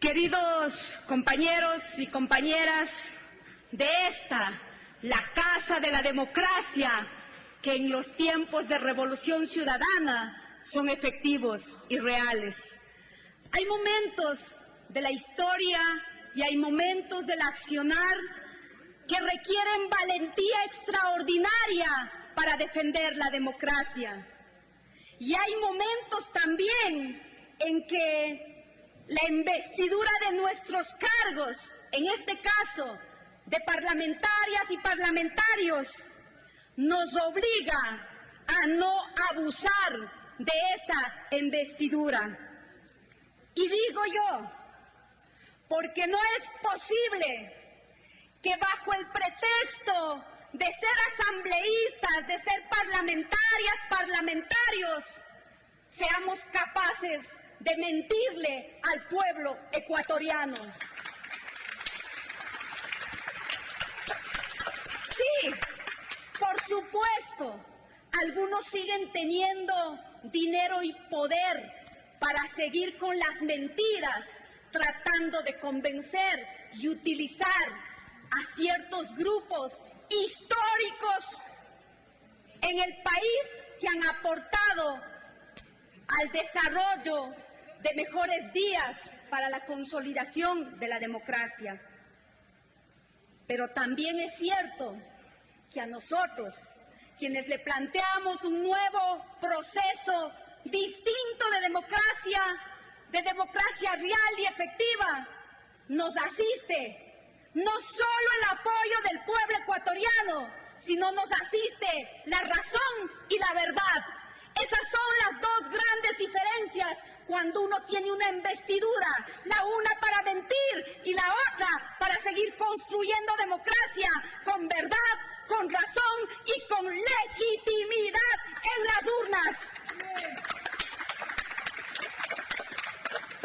Queridos compañeros y compañeras de la Casa de la Democracia, que en los tiempos de Revolución Ciudadana son efectivos y reales. Hay momentos de la historia y hay momentos del accionar que requieren valentía extraordinaria para defender la democracia. Y hay momentos también en que la investidura de nuestros cargos, en este caso de parlamentarias y parlamentarios, nos obliga a no abusar de esa investidura. Y digo yo, porque no es posible que bajo el pretexto de ser asambleístas, de ser parlamentarias, parlamentarios, seamos capaces de mentirle al pueblo ecuatoriano. Sí, por supuesto, algunos siguen teniendo dinero y poder para seguir con las mentiras, tratando de convencer y utilizar a ciertos grupos históricos en el país que han aportado al desarrollo de mejores días para la consolidación de la democracia. Pero también es cierto que a nosotros, quienes le planteamos un nuevo proceso distinto de democracia real y efectiva, nos asiste no solo el apoyo del pueblo ecuatoriano, sino nos asiste la razón y la verdad. Esas son las dos grandes diferencias cuando uno tiene una investidura, la una para mentir y la otra para seguir construyendo democracia con verdad, con razón y con legitimidad en las urnas.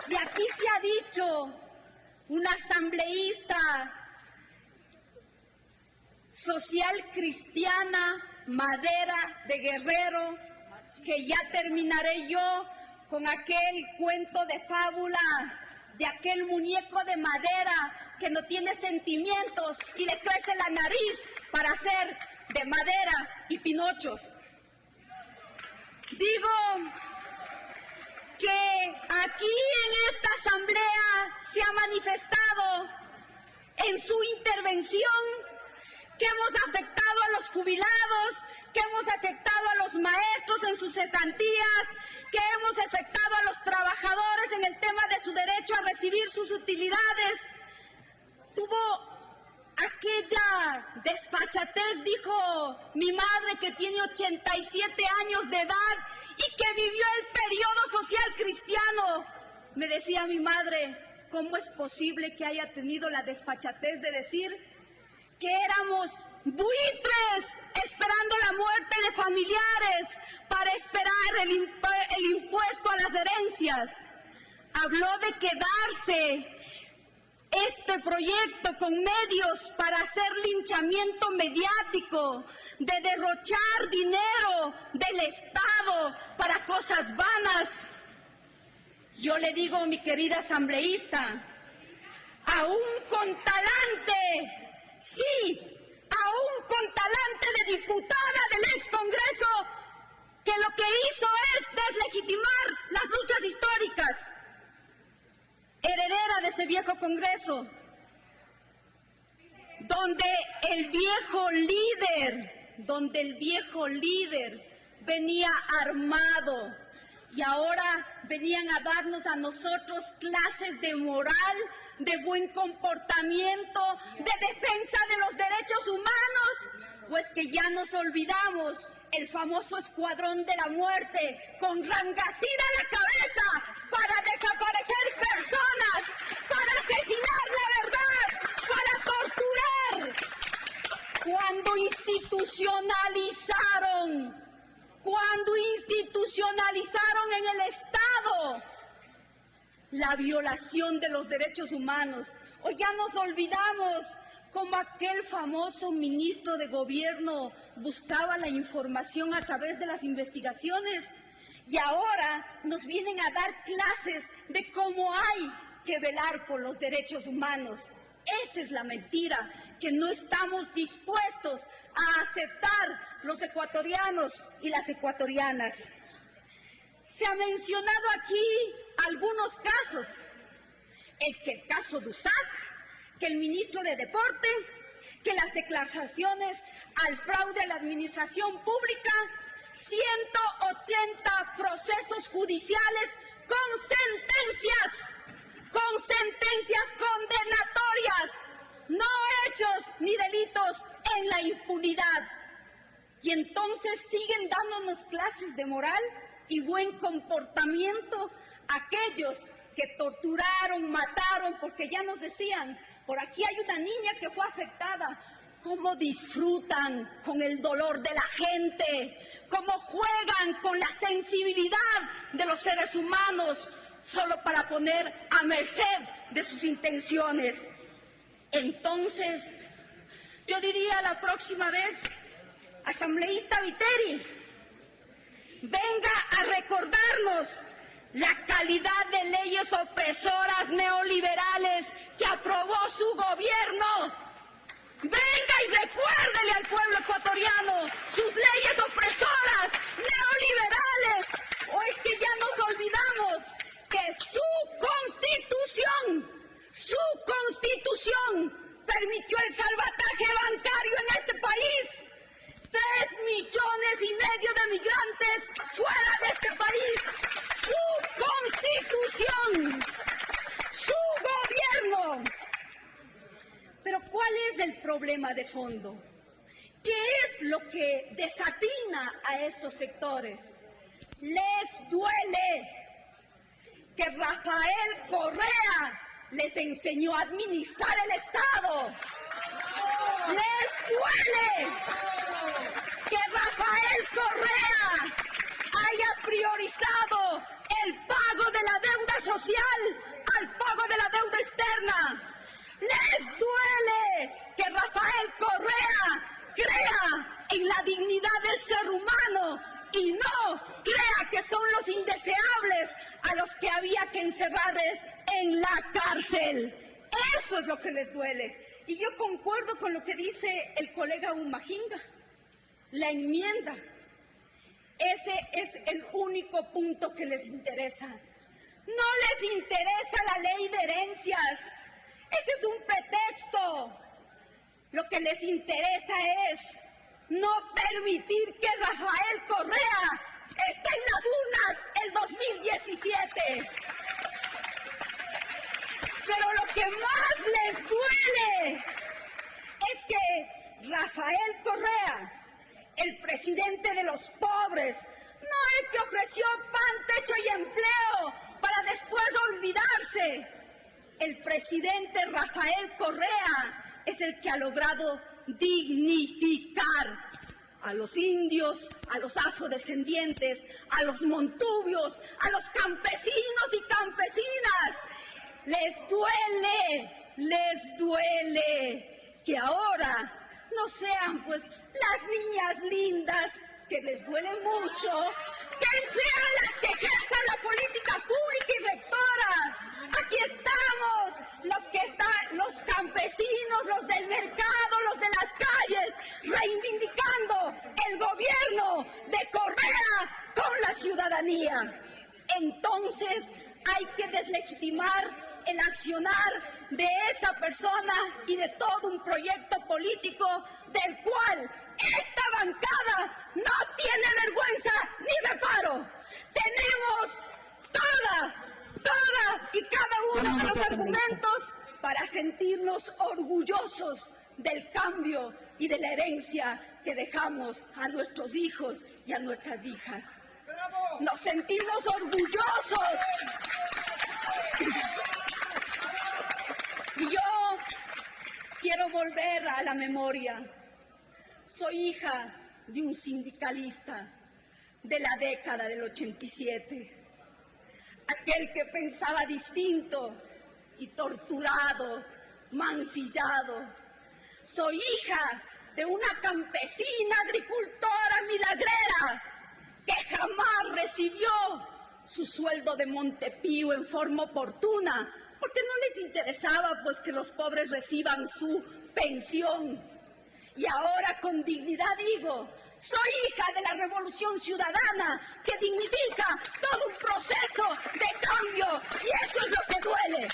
Y aquí se ha dicho, una asambleísta social cristiana, Madera de Guerrero, que ya terminaré yo con aquel cuento de fábula de aquel muñeco de madera que no tiene sentimientos y le crece la nariz para hacer de madera y pinochos. Digo que aquí en esta asamblea se ha manifestado en su intervención que hemos afectado a los jubilados, que hemos afectado a los maestros en sus cesantías, que hemos afectado a los trabajadores en el tema de su derecho a recibir sus utilidades. Tuvo aquella desfachatez, dijo mi madre, que tiene 87 años de edad y que vivió el periodo social cristiano. Me decía mi madre, ¿cómo es posible que haya tenido la desfachatez de decir que éramos buitres esperando la muerte de familiares para esperar el impuesto a las herencias? Habló de quedarse este proyecto con medios para hacer linchamiento mediático, de derrochar dinero del Estado para cosas vanas. Yo le digo, mi querida asambleísta, aún con talante, sí, aún con talante de diputada del ex Congreso, que lo que hizo es deslegitimar las luchas históricas, heredera de ese viejo Congreso, donde el viejo líder venía armado y ahora venían a darnos a nosotros clases de moral, de buen comportamiento, de defensa de los derechos humanos, o es que ya nos olvidamos el famoso escuadrón de la muerte con Rangacida a la cabeza para desaparecer personas, para asesinar la verdad, para torturar. Cuando institucionalizaron en el Estado la violación de los derechos humanos, o ya nos olvidamos como aquel famoso ministro de gobierno buscaba la información a través de las investigaciones, y ahora nos vienen a dar clases de cómo hay que velar por los derechos humanos. Esa es la mentira que no estamos dispuestos a aceptar los ecuatorianos y las ecuatorianas. Se ha mencionado aquí algunos casos, el caso de USAC, que el ministro de Deporte, que las declaraciones al fraude a la administración pública, 180 procesos judiciales con sentencias condenatorias, no hechos ni delitos en la impunidad. Y entonces siguen dándonos clases de moral y buen comportamiento aquellos que torturaron, mataron, porque ya nos decían, por aquí hay una niña que fue afectada. Cómo disfrutan con el dolor de la gente, cómo juegan con la sensibilidad de los seres humanos, solo para poner a merced de sus intenciones. Entonces, yo diría la próxima vez, asambleísta Viteri, venga a recordarnos la calidad de leyes opresoras neoliberales que aprobó su gobierno. Venga y recuérdele al pueblo ecuatoriano sus leyes opresoras, neoliberales. ¿O es que ya nos olvidamos que su constitución permitió el salvataje bancario en este país? 3,5 millones de migrantes fuera de este país. Su constitución, su gobierno. Pero ¿cuál es el problema de fondo? ¿Qué es lo que desatina a estos sectores? Les duele que Rafael Correa les enseñó a administrar el Estado. Les duele que Rafael Correa haya priorizado el pago de la deuda social al pago de la deuda externa. Les duele que Rafael Correa crea en la dignidad del ser humano y no crea que son los indeseables a los que había que encerrarles en la cárcel. Eso es lo que les duele. Y yo concuerdo con lo que dice el colega Humajinga. La enmienda, ese es el único punto que les interesa. No les interesa la ley de herencias. Ese es un pretexto. Lo que les interesa es no permitir que Rafael Correa esté en las urnas el 2017. Pero lo que más les duele es que Rafael Correa, el presidente de los pobres, no el que ofreció pan, techo y empleo para después olvidarse. El presidente Rafael Correa es el que ha logrado dignificar a los indios, a los afrodescendientes, a los montubios, a los campesinos y campesinas. Les duele que ahora no sean pues las niñas lindas, que les duele mucho, que sean las que ejerzan la política pública y rectora. Aquí estamos, los campesinos, los del mercado, los de las calles, reivindicando el gobierno de Correa con la ciudadanía. Entonces hay que deslegitimar el accionar de esa persona y de todo un proyecto político del cual esta bancada no tiene vergüenza ni reparo. Tenemos toda y cada uno de los argumentos para sentirnos orgullosos del cambio y de la herencia que dejamos a nuestros hijos y a nuestras hijas. Nos sentimos orgullosos. Y yo quiero volver a la memoria. Soy hija de un sindicalista de la década del 87, aquel que pensaba distinto y torturado, mancillado. Soy hija de una campesina agricultora milagrera que jamás recibió su sueldo de Montepío en forma oportuna, porque no les interesaba pues que los pobres reciban su pensión. Y ahora con dignidad digo, soy hija de la Revolución Ciudadana, que dignifica todo un proceso de cambio, y eso es lo que duele.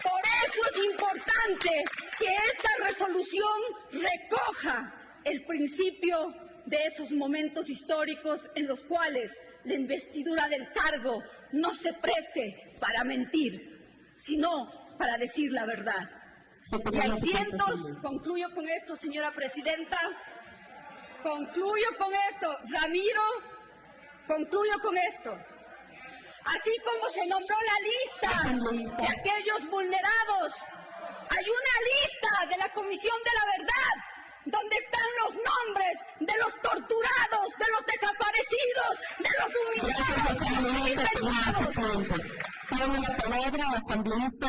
Por eso es importante que esta resolución recoja el principio de esos momentos históricos en los cuales la investidura del cargo no se preste para mentir, sino para decir la verdad. Y hay cientos, concluyo con esto, señora presidenta, concluyo con esto, Ramiro, concluyo con esto. Así como se nombró la lista de aquellos vulnerados, hay una lista de la Comisión de la Verdad, donde están los nombres de los torturados, de los desaparecidos, de los humillados, de los internados. Tiene la palabra asambleísta.